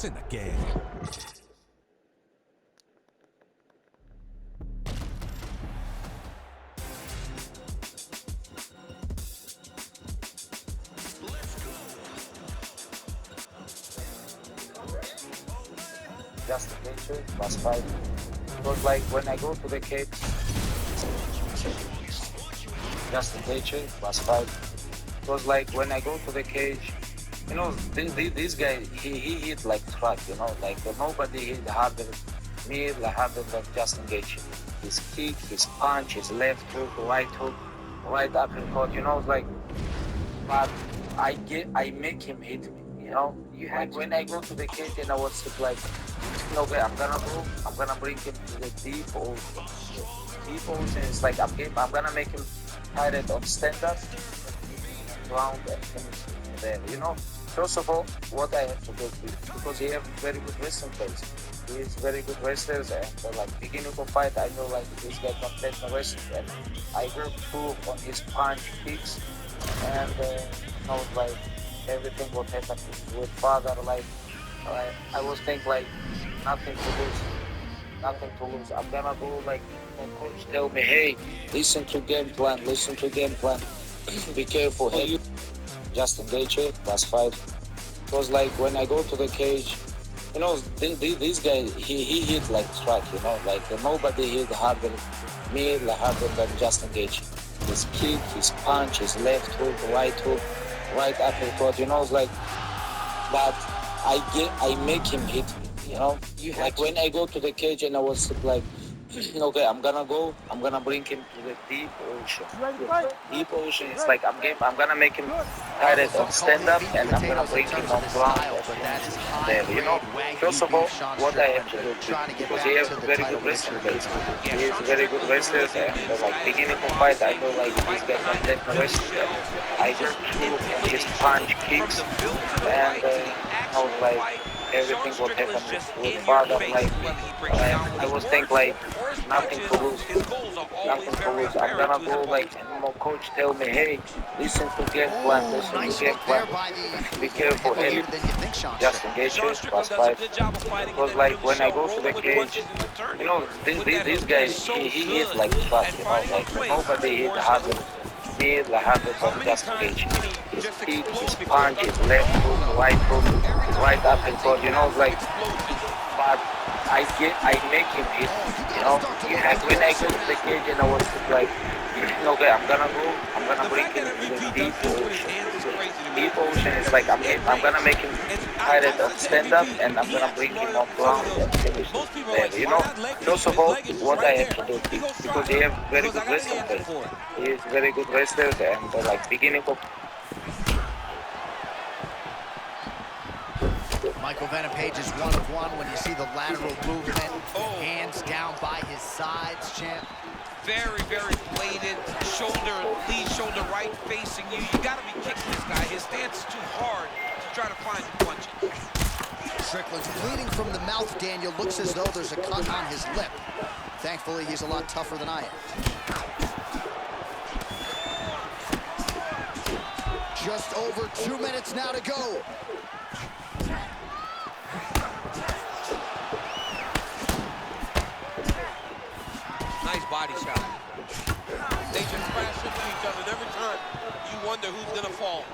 It's in the game. Just a picture, last fight. It was like when I go to the cage. Just a picture, last fight. It was like when I go to the cage. You know, this guy, he hit like truck, you know, like nobody hit harder, me like harder than Justin Gaethje. His kick, his punch, his left hook, right uppercut, you know, it's like, but I make him hit me, you know. Like when I go to the cage and I was like, okay, I'm gonna bring him to the deep ocean. Deep ocean is like, I'm gonna make him tired on stand-up, ground and finish there, you know. First of all, what I have to do, because he have very good wrestling players. He is very good wrestlers, and like beginning of fight, I know like this guy can take the wrestling, and I will prove on his punch, kicks, and you know, like everything what happened with father, like I was thinking like nothing to lose, nothing to lose. I'm gonna go like my coach tell me, hey, listen to game plan, be careful, hey. Justin Gaethje, last fight. It was like when I go to the cage, you know, this guy, he hit like truck, you know, like nobody hit harder, me like harder than Justin Gaethje. His kick, his punch, his left hook, right uppercut, you know, it's like, but I make him hit me, you know. Like when I go to the cage and I was like, okay, I'm gonna bring him to the deep ocean. Deep ocean, it's like I'm gonna make him tired on stand-up, and I'm gonna bring him on ground and there, you know. First of all, what I have to do, because he has very good wrestling players. He is very good wrestler, and like beginning of fight, I know like this guy can take the wrestling. I just threw on his punch, kicks, and you know, like everything what happened with father, like I was thinking like nothing to lose, nothing to lose. I'm gonna go like, and my coach tell me, hey, listen to game plan, be careful, hey, Justin Gaethje, last fight. Because like when I go to the cage, you know, this guy, he hit like truck, you know, like nobody hit harder, me like harder than Justin Gaethje. His kick, his punch, his left hook, right uppercut, you know, like, but I make him hit, you know. Like when I go to the cage and I was like, okay, I'm gonna bring him to the deep ocean. Deep ocean is like, I'm gonna make him tired on stand-up, and I'm gonna bring him on ground and finish there, you know. First of all, what I have to do, because he have very good wrestling players. He is very good wrestlers, and like beginning of Michael Venom Page is 1 of 1 when you see the lateral movement. Hands down by his sides, champ. Very, very blatant. Shoulder, lead shoulder right facing you. You gotta be kicking this guy. His stance is too hard to try to find the punch. Strickland's bleeding from the mouth, Daniel. Looks as though there's a cut on his lip. Thankfully, he's a lot tougher than I am. Just over 2 minutes now to go. Nice body shot. They just crash into each other, and every time you wonder who's gonna fall.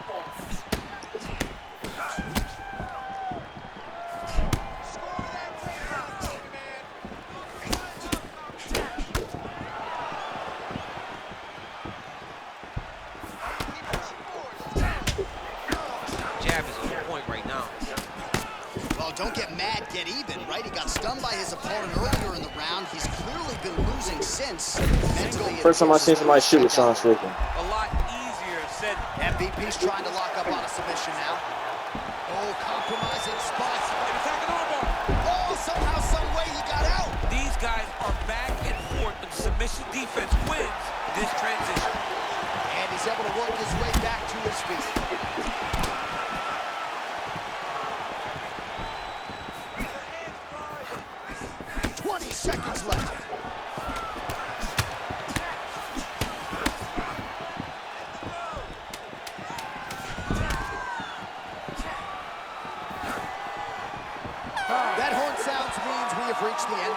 Jab is on point right now. Well, don't get mad, get even, right? He got stunned by his opponent earlier in the round. He's clearly been losing since. First time I seen somebody shoot with Sean Strickland. A lot easier said. MVP's trying to lock up on a submission now. Oh, compromising spot. Attacking armbar. Oh, somehow, some way he got out. These guys are back and forth, but submission defense wins this transition. And he's able to work his way back to his feet. 20 seconds left.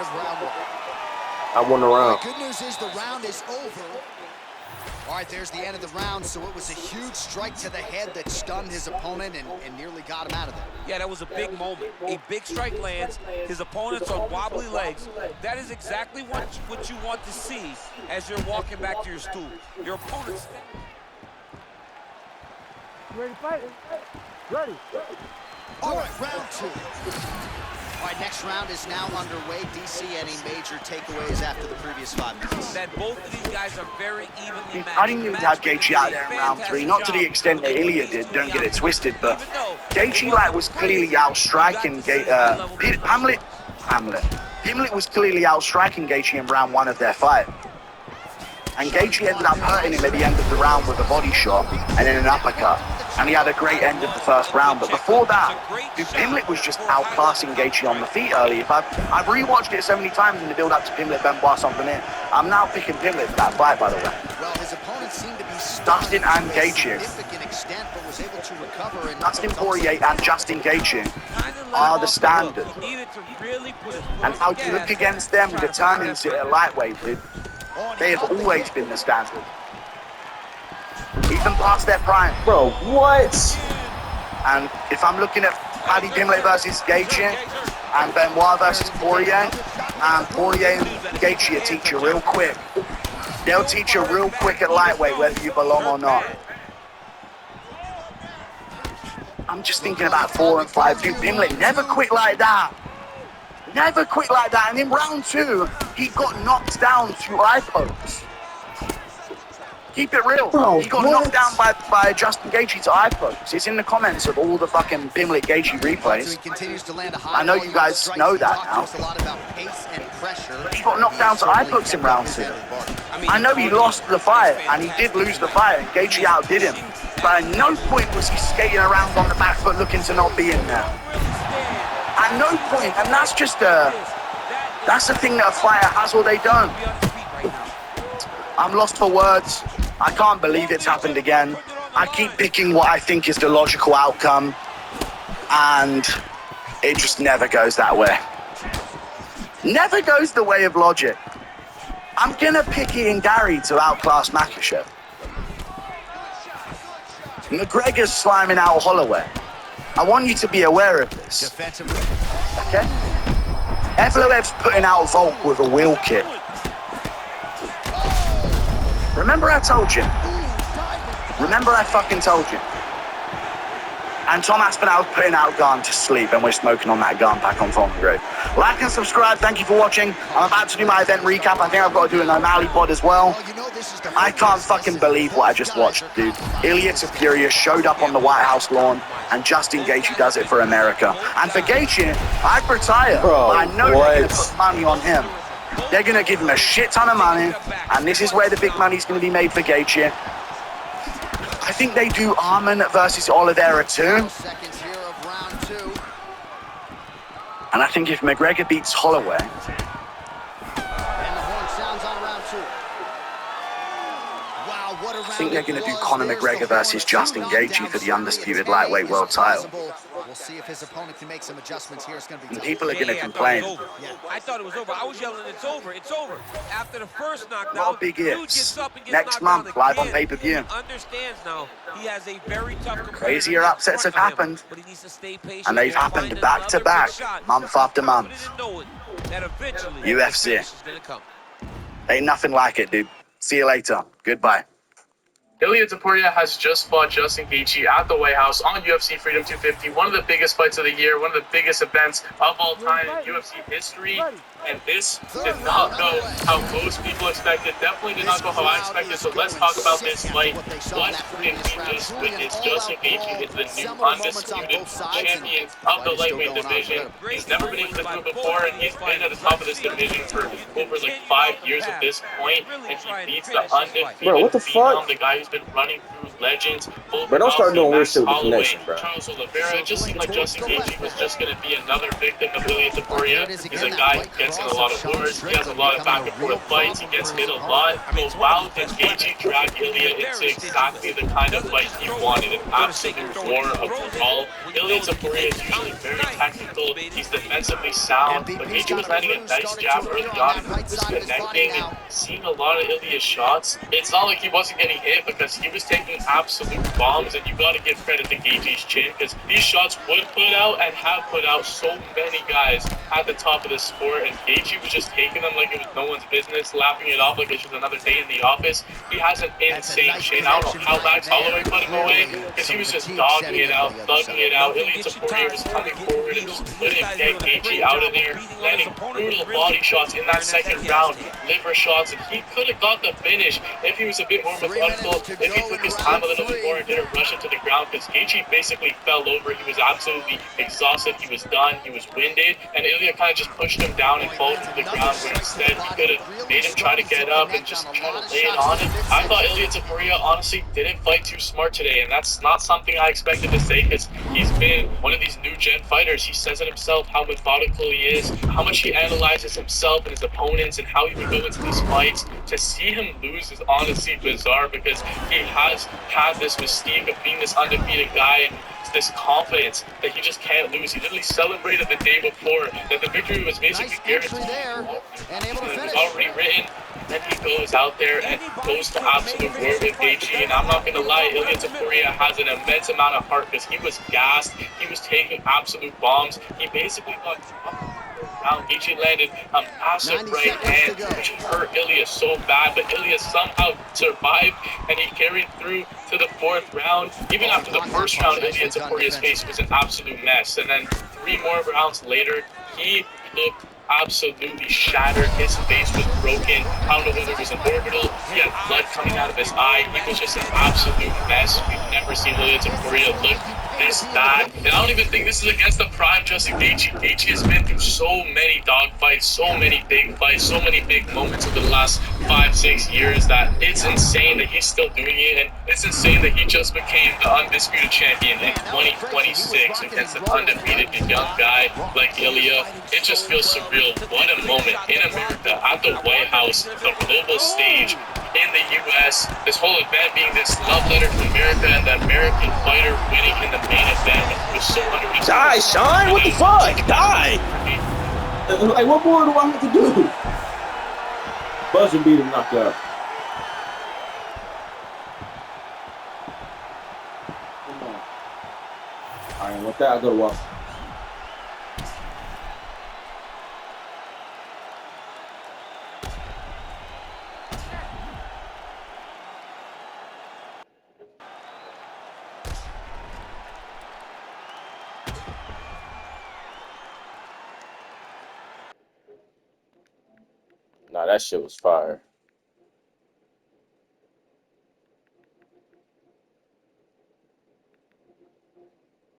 of round 1. I won the round. Good news is the round is over. All right, there's the end of the round, so it was a huge strike to the head that stunned his opponent and nearly got him out of there. Yeah, that was a big moment. A big strike lands, his opponent's on wobbly legs. That is exactly what you want to see as you're walking back to your stool. Your opponent's... Ready to fight? Ready. All right, round 2. All right, next round is now underway. DC, any major takeaways after the previous 5 minutes? That both of these guys are very evenly matched. I didn't even have Gaethje out there in round 3, not to the extent that Ilya did, don't get it twisted, but Gaethje like was clearly outstriking Pimlet was clearly outstriking Gaethje in round 1 of their fight. And Gaethje ended up hurting him at the end of the round with a body shot and then an uppercut. And he had a great end of the first round. But before that, Pimlet was just outclassing Gaethje on the feet early. I've rewatched it so many times in the build-up to Pimlet Benoit something in. I'm now picking Pimlet for that fight, by the way. Well, his opponent seemed to be Dustin and Gaethje. significant extent, but was able to recover. And Dustin Poirier and Justin Gaethje are the standard. And how you look against them determines it at lightweight, dude. They have always been the standard. Even past their prime. Bro, what? And if I'm looking at Paddy Pimlet versus Gaethje and Benoit versus Poirier, and Poirier and Gaethje will teach you real quick. They'll teach you real quick at lightweight whether you belong or not. I'm just thinking about 4 and 5. Dude, Pimlet never quit like that. Never quit like that. And in round 2, he got knocked down to eye pokes. Keep it real. Bro, he got knocked down by Justin Gaethje to eye pokes. It's in the comments of all the fucking Pimlet Gaethje replays. I know you guys know that now. But he got knocked down to eye pokes in round 2. I know he lost the fight, and he did lose the fight, and Gaethje outdid him. But at no point was he skating around on the back foot looking to not be in there. At no point, and that's just that's the thing that a fighter has or they don't. I'm lost for words. I can't believe it's happened again. I keep picking what I think is the logical outcome, and it just never goes that way. Never goes the way of logic. I'm gonna pick Ian Gary to outclass Makhachev. McGregor's sliming out Holloway. I want you to be aware of this. Okay? Evloev's putting out Volk with a wheel kick. Remember I told you? Remember I fucking told you? And Tom Aspinall's putting out Garn to sleep, and we're smoking on that Garn pack on Fulton Grove. Like and subscribe. Thank you for watching. I'm about to do my event recap. I think I've got to do an O'Malley pod as well. I can't fucking believe what I just watched, dude. Ilya Topuria showed up on the White House lawn, and Justin Gaethje does it for America. And for Gaethje, I'd retire. Bro, but I know they're going to put money on him. They're going to give him a shit ton of money, and this is where the big money's going to be made for Gaethje. I think they do Arman versus Oliveira too. And I think if McGregor beats Holloway, I think they're going to do Conor McGregor versus Justin Gaethje for the undisputed lightweight world title. We'll see if his opponent can make some adjustments here. It's going to be And people are going to complain. I thought it was over. I was yelling, it's over, it's over. After the first knockdown, Not big ifs. Next month, live on pay-per-view. Understands now he has a very tough competitor. Crazier upsets have happened, but he needs to stay patient and they've happened back to back, month after month. UFC. Ain't nothing like it, dude. See you later. Goodbye. Ilya Topuria has just fought Justin Gaethje at the White House on UFC Freedom 250, one of the biggest fights of the year, one of the biggest events of all time in UFC history. And this did not go how most people expected. Definitely did not go how I expected. So let's talk about this fight. What did we just witness? Justin Gaethje is the new undisputed champion of the lightweight division. He's never been able to do it before, and he's been at the top of this division for over like 5 years at this point. And he beats the undefeated phenom, the guy who's been running through legends. Bro, don't start doing weird shit with the connection, bro. Charles Oliveira. It just seemed like Justin Gaethje was just going to be another victim of Ilya Topuria. He's a guy who gets in a lot of wars. He has a lot of back and forth fights. He gets hit a lot. But wow, did Gaethje drag Ilya into exactly the kind of fight he wanted, an absolute war, a brawl. Ilya Topuria is usually very technical, he's defensively sound, but Gaethje was landing a nice jab early on, and he was connecting and seeing a lot of Ilya's shots. It's not like he wasn't getting hit because he was taking absolute bombs, and you got to give credit to Gaethje's chin because these shots would put out and have put out so many guys at the top of the sport, and Gaethje was just taking them like it was no one's business, laughing it off like it's just another day in the office. He has an insane chin. I don't know how Max Holloway put him away because he was just dogging it out, thugging it out. Ilya Topuria was coming forward and just couldn't get Gaethje out of there, landing brutal body shots in that second round, liver shots, and he could have got the finish if he was a bit more methodical, if he took his time a little bit more and didn't rush into the ground, because Gaethje basically fell over. He was absolutely exhausted, he was done, he was winded, and Ilya kind of just pushed him down and followed to the ground, where instead he could have made him try to get up and just try to lay it on him. I thought Ilya Topuria honestly didn't fight too smart today, and that's not something I expected to say, because he's been one of these new gen fighters. He says it himself, how methodical he is, how much he analyzes himself and his opponents, and how he would go into these fights. To see him lose is honestly bizarre, because he has had this mystique of being this undefeated guy and this confidence that he just can't lose. He literally celebrated the day before that the victory was basically guaranteed. It was already written. Then he goes out there and goes to absolute war with Gaethje. And I'm not going to lie, Ilya Topuria has an immense amount of heart, because he was gassed. He was taking absolute bombs. He basically got down. Gaethje landed a massive right hand, which hurt Ilya so bad, but Ilya somehow survived, and he carried through to the fourth round. Even after the first round, Ilya Topuria's face was an absolute mess, and then 3 more rounds later, he looked absolutely shattered. His face was broken. I don't know whether it was an orbital. He had blood coming out of his eye. He was just an absolute mess. We've never seen Ilya Topuria look this bad. And I don't even think this is against the prime Justin Gaethje. Gaethje has been through so many dogfights, so many big fights, so many big moments over the last 5-6 years that it's insane that he's still doing it, and it's insane that he just became the undisputed champion in 2026 against an undefeated young guy like Ilya. It just feels surreal. What a moment in America, at the White House, the global stage, in the U.S., this whole event being this love letter to America, and the American fighter winning in the main event. It was so underrated. Die, Sean! What the fuck? Die! Like, what more do I have to do? Buzzer beat him knocked out. Come on. Alright, with that, I go to watch. Nah, that shit was fire.